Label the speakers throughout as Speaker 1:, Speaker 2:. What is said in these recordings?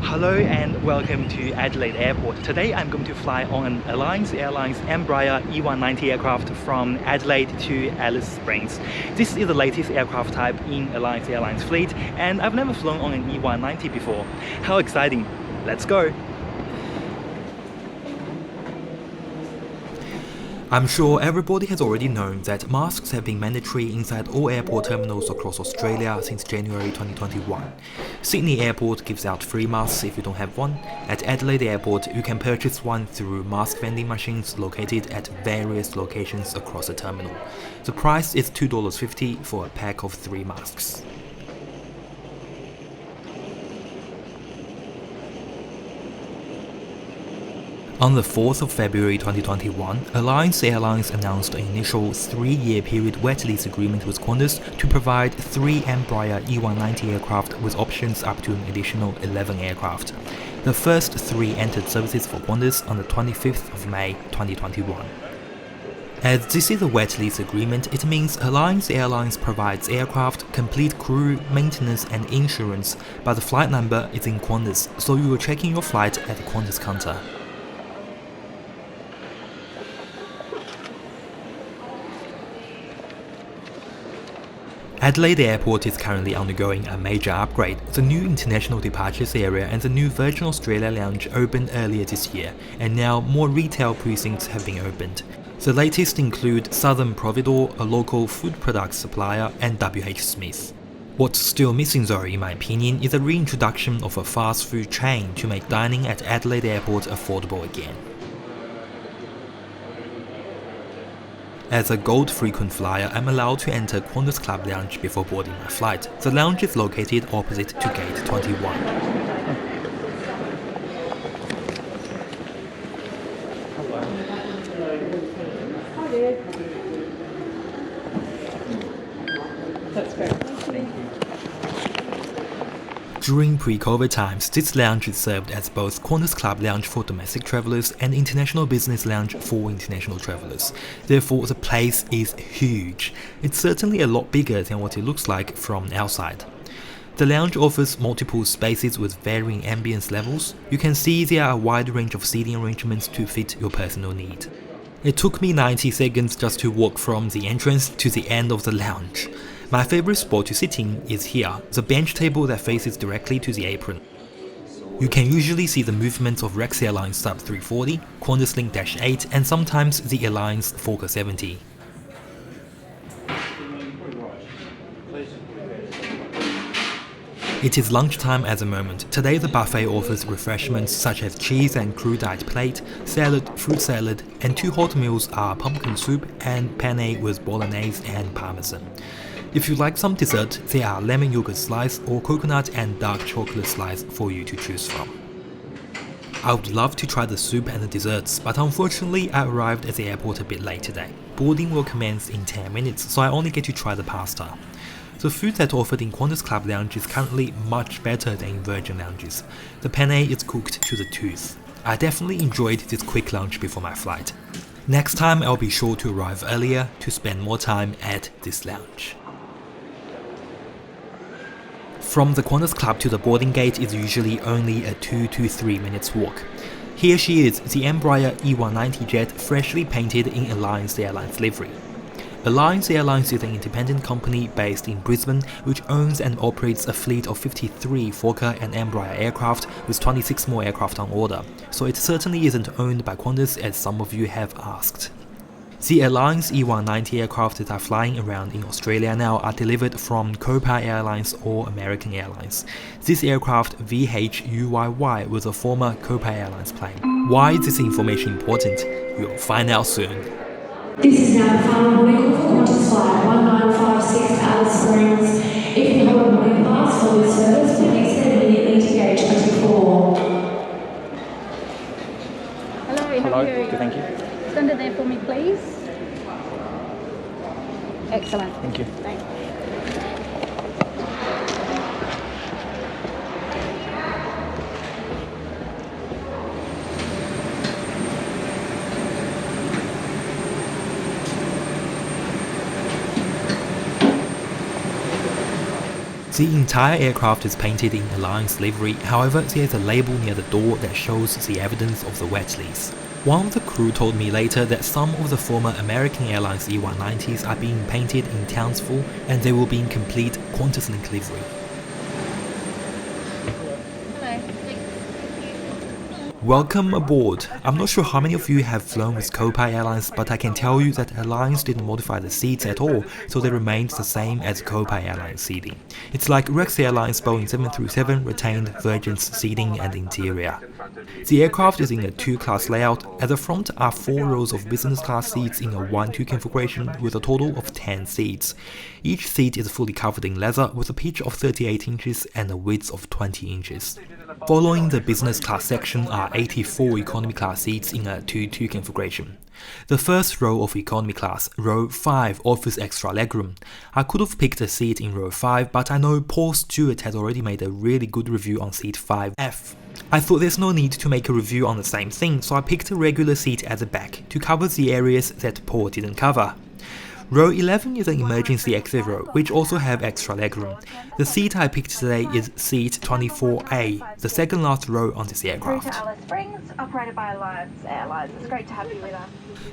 Speaker 1: Hello and welcome to Adelaide Airport. Today I'm going to fly on an Alliance Airlines Embraer E190 aircraft from Adelaide to Alice Springs. This is the latest aircraft type in Alliance Airlines fleet, and I've never flown on an E190 before. How exciting! Let's go! I'm sure everybody has already known that masks have been mandatory inside all airport terminals across Australia since January 2021. Sydney Airport gives out free masks if you don't have one. At Adelaide Airport, you can purchase one through mask vending machines located at various locations across the terminal. The price is $2.50 for a pack of 3 masks. On the 4th of February 2021, Alliance Airlines announced an initial 3-year period wet lease agreement with Qantas to provide 3 Embraer E190 aircraft with options up to an additional 11 aircraft. The first 3 entered services for Qantas on the 25th of May 2021. As this is a wet lease agreement, it means Alliance Airlines provides aircraft, complete crew, maintenance and insurance, but the flight number is in Qantas, so you will check in your flight at the Qantas counter. Adelaide Airport is currently undergoing a major upgrade. The new international departures area and the new Virgin Australia lounge opened earlier this year, and now more retail precincts have been opened. The latest include Southern Providore, a local food products supplier, and WH Smith. What's still missing though, in my opinion, is a reintroduction of a fast food chain to make dining at Adelaide Airport affordable again. As a gold frequent flyer, I'm allowed to enter Qantas Club Lounge before boarding my flight. The lounge is located opposite to Gate 21.
Speaker 2: That's great. Thank you.
Speaker 1: During pre-COVID times, this lounge is served as both Qantas Club Lounge for domestic travellers and International Business Lounge for international travellers. Therefore, the place is huge. It's certainly a lot bigger than what it looks like from outside. The lounge offers multiple spaces with varying ambience levels. You can see there are a wide range of seating arrangements to fit your personal need. It took me 90 seconds just to walk from the entrance to the end of the lounge. My favorite spot to sit in is here, the bench table that faces directly to the apron. You can usually see the movements of Rex Airlines Sub 340, QantasLink Dash 8 and sometimes the Alliance Fokker 70. It is lunchtime at the moment. Today the buffet offers refreshments such as cheese and crude-eyed plate, salad, fruit salad, and 2 hot meals are pumpkin soup and penne with bolognese and parmesan. If you like some dessert, there are lemon yogurt slice or coconut and dark chocolate slice for you to choose from. I would love to try the soup and the desserts, but unfortunately I arrived at the airport a bit late today. Boarding will commence in 10 minutes, so I only get to try the pasta. The food that's offered in Qantas Club Lounge is currently much better than in Virgin Lounges. The penne is cooked to the tooth. I definitely enjoyed this quick lunch before my flight. Next time I'll be sure to arrive earlier to spend more time at this lounge. From the Qantas Club to the boarding gate is usually only a 2 to 3 minutes walk. Here she is, the Embraer E190 jet freshly painted in Alliance Airlines livery. Alliance Airlines is an independent company based in Brisbane which owns and operates a fleet of 53 Fokker and Embraer aircraft with 26 more aircraft on order, so it certainly isn't owned by Qantas as some of you have asked. The Alliance E190 aircraft that are flying around in Australia now are delivered from Qantas Airlines or American Airlines. This aircraft H-UYY was a former Qantas Airlines plane. Why is this information important? You'll find out soon.
Speaker 3: This is now the final boarding call for Qantas flight 1956 to Alice Springs. If you hold a boarding pass for this service, please head immediately to gate 24.
Speaker 2: Hello,
Speaker 1: Hello, good, thank you.
Speaker 2: Stand it there for me, please. Excellent.
Speaker 1: Thank you.
Speaker 2: Thanks.
Speaker 1: The entire aircraft is painted in Alliance livery, however there is a label near the door that shows the evidence of the wet lease. One of the crew told me later that some of the former American Airlines E190s are being painted in Townsville and they will be in complete QantasLink livery. Welcome aboard! I'm not sure how many of you have flown with Copa Airlines, but I can tell you that Alliance didn't modify the seats at all, so they remained the same as Copa Airlines seating. It's like Rex Airlines Boeing 737 retained Virgin's seating and interior. The aircraft is in a two-class layout. At the front are 4 rows of business class seats in a 1-2 configuration with a total of 10 seats. Each seat is fully covered in leather with a pitch of 38 inches and a width of 20 inches. Following the business class section are 84 economy class seats in a 2-2 configuration. The first row of economy class, row 5, offers extra legroom. I could have picked a seat in row 5, but I know Paul Stewart has already made a really good review on seat 5F. I thought there's no need to make a review on the same thing, so I picked a regular seat at the back to cover the areas that Paul didn't cover. Row 11 is an emergency exit row, which also have extra legroom. The seat I picked today is seat 24A, the second last row on this aircraft.
Speaker 4: Alice Springs, operated by Alliance Airlines. It's great to have you with us.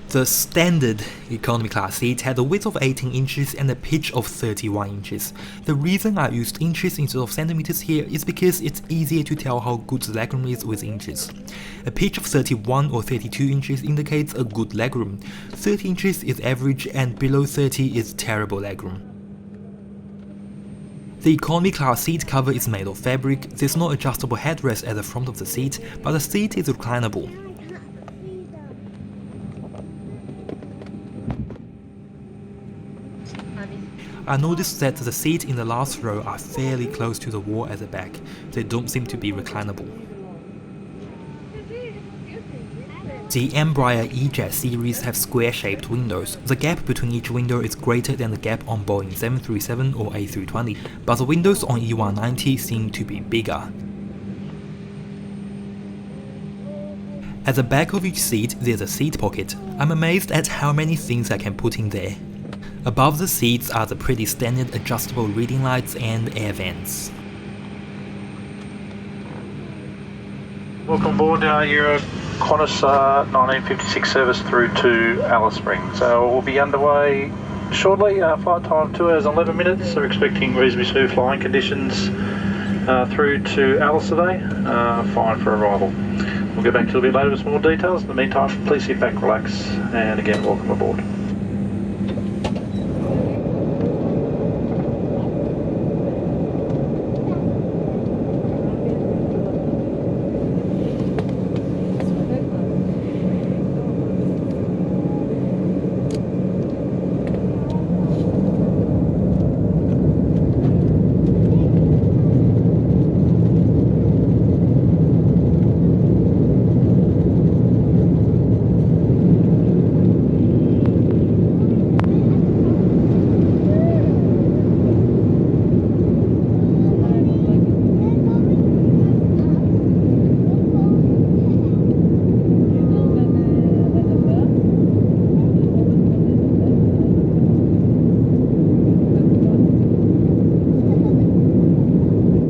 Speaker 1: The standard economy class seat had a width of 18 inches and a pitch of 31 inches. The reason I used inches instead of centimeters here is because it's easier to tell how good the legroom is with inches. A pitch of 31 or 32 inches indicates a good legroom. 30 inches is average and below 30 is terrible legroom. The economy class seat cover is made of fabric. There's no adjustable headrest at the front of the seat, but the seat is reclinable. I noticed that the seats in the last row are fairly close to the wall at the back. They don't seem to be reclinable. The Embraer E-Jet series have square-shaped windows. The gap between each window is greater than the gap on Boeing 737 or A320, but the windows on E190 seem to be bigger. At the back of each seat, there's a seat pocket. I'm amazed at how many things I can put in there. Above the seats are the pretty standard adjustable reading lights and air vents.
Speaker 5: Welcome aboard your Qantas 1956 service through to Alice Springs. We'll be underway shortly. Flight time 2 hours and 11 minutes. We're expecting reasonably smooth flying conditions through to Alice today. Fine for arrival. We'll get back to you a bit later with some more details. In the meantime, please sit back, relax, and again, welcome aboard.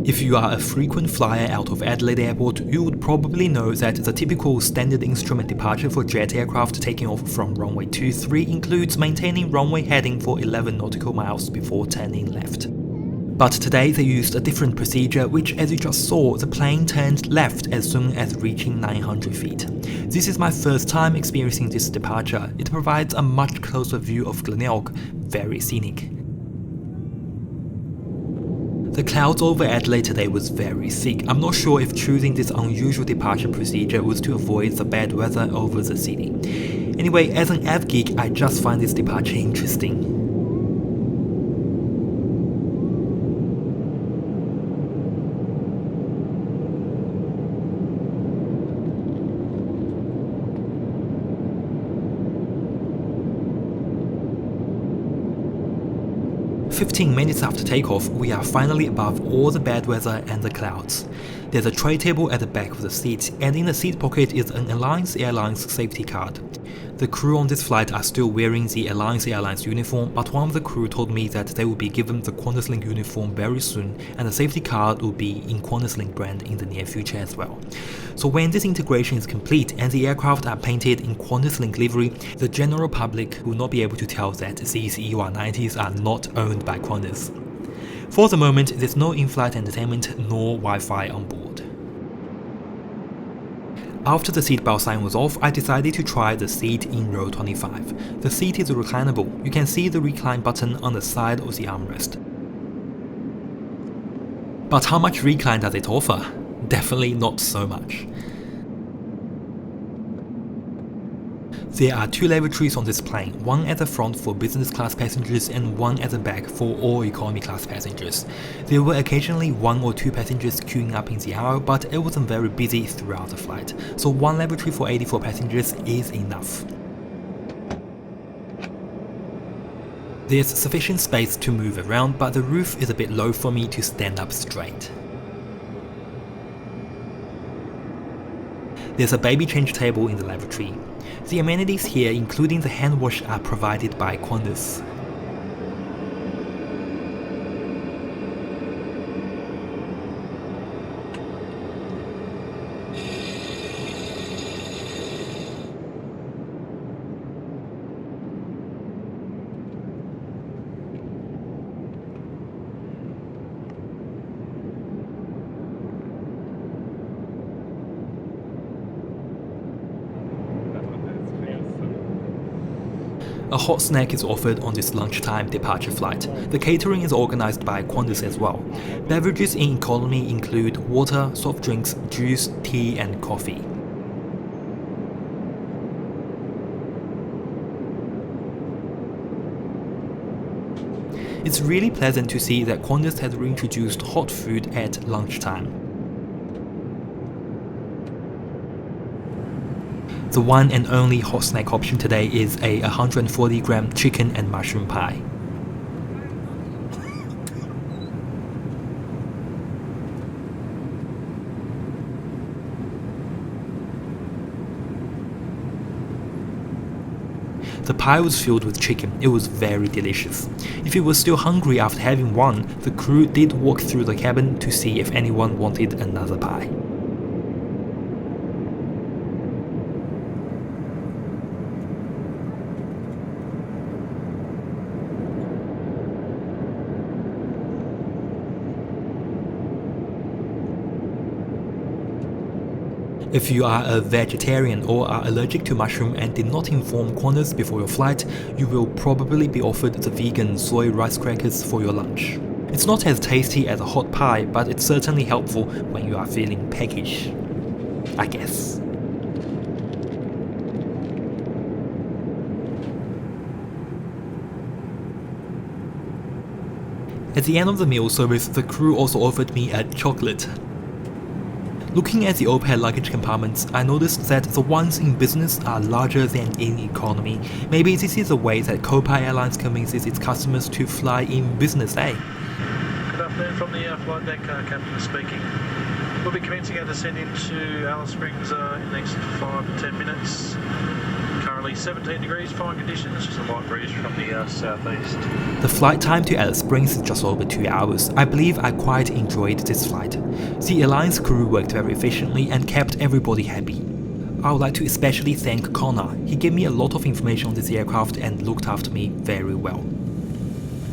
Speaker 1: If you are a frequent flyer out of Adelaide Airport, you would probably know that the typical standard instrument departure for jet aircraft taking off from runway 23 includes maintaining runway heading for 11 nautical miles before turning left. But today they used a different procedure which, as you just saw, the plane turned left as soon as reaching 900 feet. This is my first time experiencing this departure. It provides a much closer view of Glenelg, very scenic. The clouds over Adelaide today was very thick. I'm not sure if choosing this unusual departure procedure was to avoid the bad weather over the city. Anyway, as an av geek, I just find this departure interesting. "15 minutes after takeoff, we are finally above all the bad weather and the clouds. There's a tray table at the back of the seat, and in the seat pocket is an Alliance Airlines safety card. The crew on this flight are still wearing the Alliance Airlines uniform, but one of the crew told me that they will be given the QantasLink uniform very soon, and the safety card will be in QantasLink brand in the near future as well. So when this integration is complete and the aircraft are painted in QantasLink livery, the general public will not be able to tell that these E190s are not owned by Qantas. For the moment, there's no in-flight entertainment nor Wi-Fi on board. After the seatbelt sign was off, I decided to try the seat in row 25. The seat is reclinable. You can see the recline button on the side of the armrest. But how much recline does it offer? Definitely not so much. There are 2 lavatories on this plane, one at the front for business class passengers and one at the back for all economy class passengers. There were occasionally 1 or 2 passengers queuing up in the aisle, but it wasn't very busy throughout the flight, so 1 lavatory for 84 passengers is enough. There's sufficient space to move around, but the roof is a bit low for me to stand up straight. There's a baby change table in the lavatory. The amenities here, including the hand wash, are provided by Qantas. A hot snack is offered on this lunchtime departure flight. The catering is organized by Qantas as well. Beverages in economy include water, soft drinks, juice, tea and coffee. It's really pleasant to see that Qantas has reintroduced hot food at lunchtime. The one and only hot snack option today is a 140-gram chicken and mushroom pie. The pie was filled with chicken. It was very delicious. If you were still hungry after having one, the crew did walk through the cabin to see if anyone wanted another pie. If you are a vegetarian or are allergic to mushroom and did not inform Qantas before your flight, you will probably be offered the vegan soy rice crackers for your lunch. It's not as tasty as a hot pie, but it's certainly helpful when you are feeling peckish, I guess. At the end of the meal service, the crew also offered me a chocolate. Looking at the overhead luggage compartments, I noticed that the ones in business are larger than in economy. Maybe this is a way that Copa Airlines convinces its customers to fly in business, eh?
Speaker 5: Good afternoon from the flight deck, Captain speaking. We'll be commencing our descent into Alice Springs in the next 5 to 10 minutes. Currently 17 degrees, fine conditions, just a light breeze from the southeast.
Speaker 1: The flight time to Alice Springs is just over 2 hours. I believe I quite enjoyed this flight. The Alliance crew worked very efficiently and kept everybody happy. I would like to especially thank Connor. He gave me a lot of information on this aircraft and looked after me very well.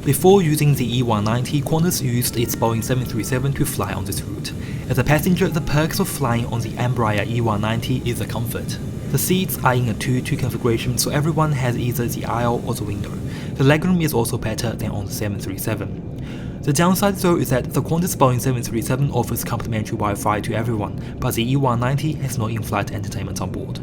Speaker 1: Before using the E190, Qantas used its Boeing 737 to fly on this route. As a passenger, the perks of flying on the Embraer E190 is a comfort. The seats are in a 2-2 configuration, so everyone has either the aisle or the window. The legroom is also better than on the 737. The downside though is that the Qantas Boeing 737 offers complimentary Wi-Fi to everyone, but the E190 has no in-flight entertainment on board.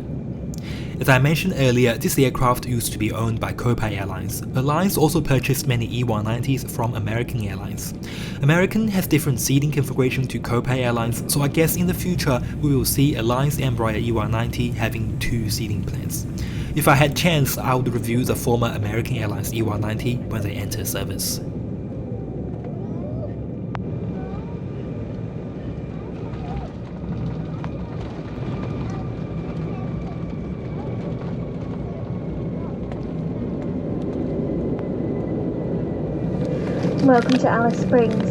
Speaker 1: As I mentioned earlier, this aircraft used to be owned by Copa Airlines. Alliance also purchased many E190s from American Airlines. American has different seating configuration to Copa Airlines, so I guess in the future we will see Alliance Embraer E190 having 2 seating plans. If I had chance, I would review the former American Airlines E190 when they enter service.
Speaker 4: Welcome to Alice Springs.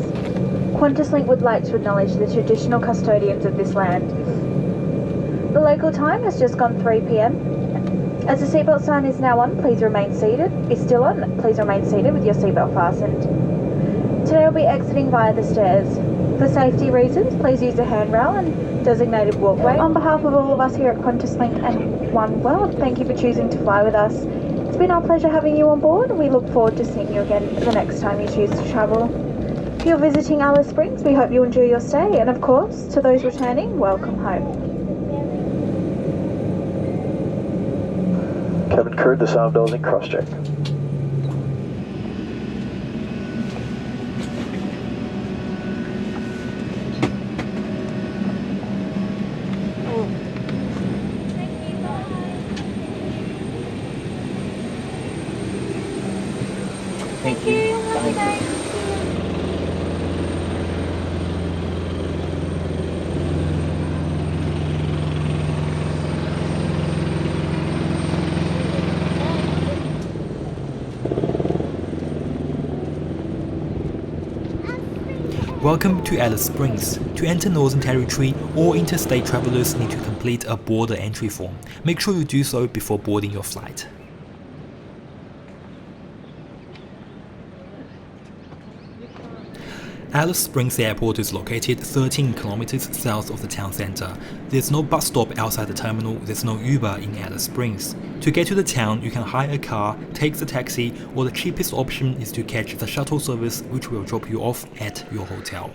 Speaker 4: QantasLink would like to acknowledge the traditional custodians of this land. The local time has just gone 3 p.m. As the seatbelt sign is now on, please remain seated. Is still on, please remain seated with your seatbelt fastened. Today we'll be exiting via the stairs. For safety reasons, please use the handrail and designated walkway. On behalf of all of us here at QantasLink and One World, thank you for choosing to fly with us. It's been our pleasure having you on board, and we look forward to seeing you again the next time you choose to travel. If you're visiting Alice Springs, we hope you enjoy your stay, and of course, to those returning, welcome home.
Speaker 6: Cabin crew, disarm doors and cross-check.
Speaker 4: Thank you. Have a good day.
Speaker 1: Welcome to Alice Springs. To enter Northern Territory, all interstate travelers need to complete a border entry form. Make sure you do so before boarding your flight. Alice Springs Airport is located 13 kilometers south of the town center. There's no bus stop outside the terminal, there's no Uber in Alice Springs. To get to the town, you can hire a car, take the taxi, or the cheapest option is to catch the shuttle service, which will drop you off at your hotel.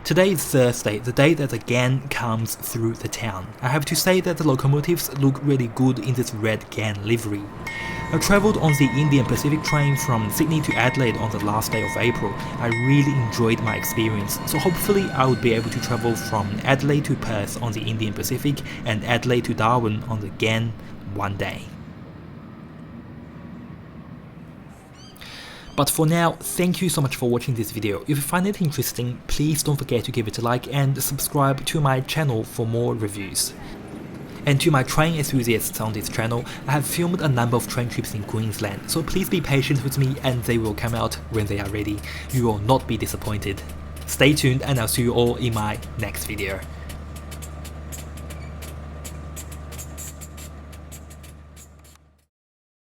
Speaker 1: Today is Thursday, the day that the Ghan comes through the town. I have to say that the locomotives look really good in this red Ghan livery. I travelled on the Indian Pacific train from Sydney to Adelaide on the last day of April. I really enjoyed my experience, so hopefully I would be able to travel from Adelaide to Perth on the Indian Pacific and Adelaide to Darwin on the Ghan one day. But for now, thank you so much for watching this video. If you find it interesting, please don't forget to give it a like and subscribe to my channel for more reviews. And to my train enthusiasts on this channel, I have filmed a number of train trips in Queensland, so please be patient with me and they will come out when they are ready. You will not be disappointed. Stay tuned and I'll see you all in my next video.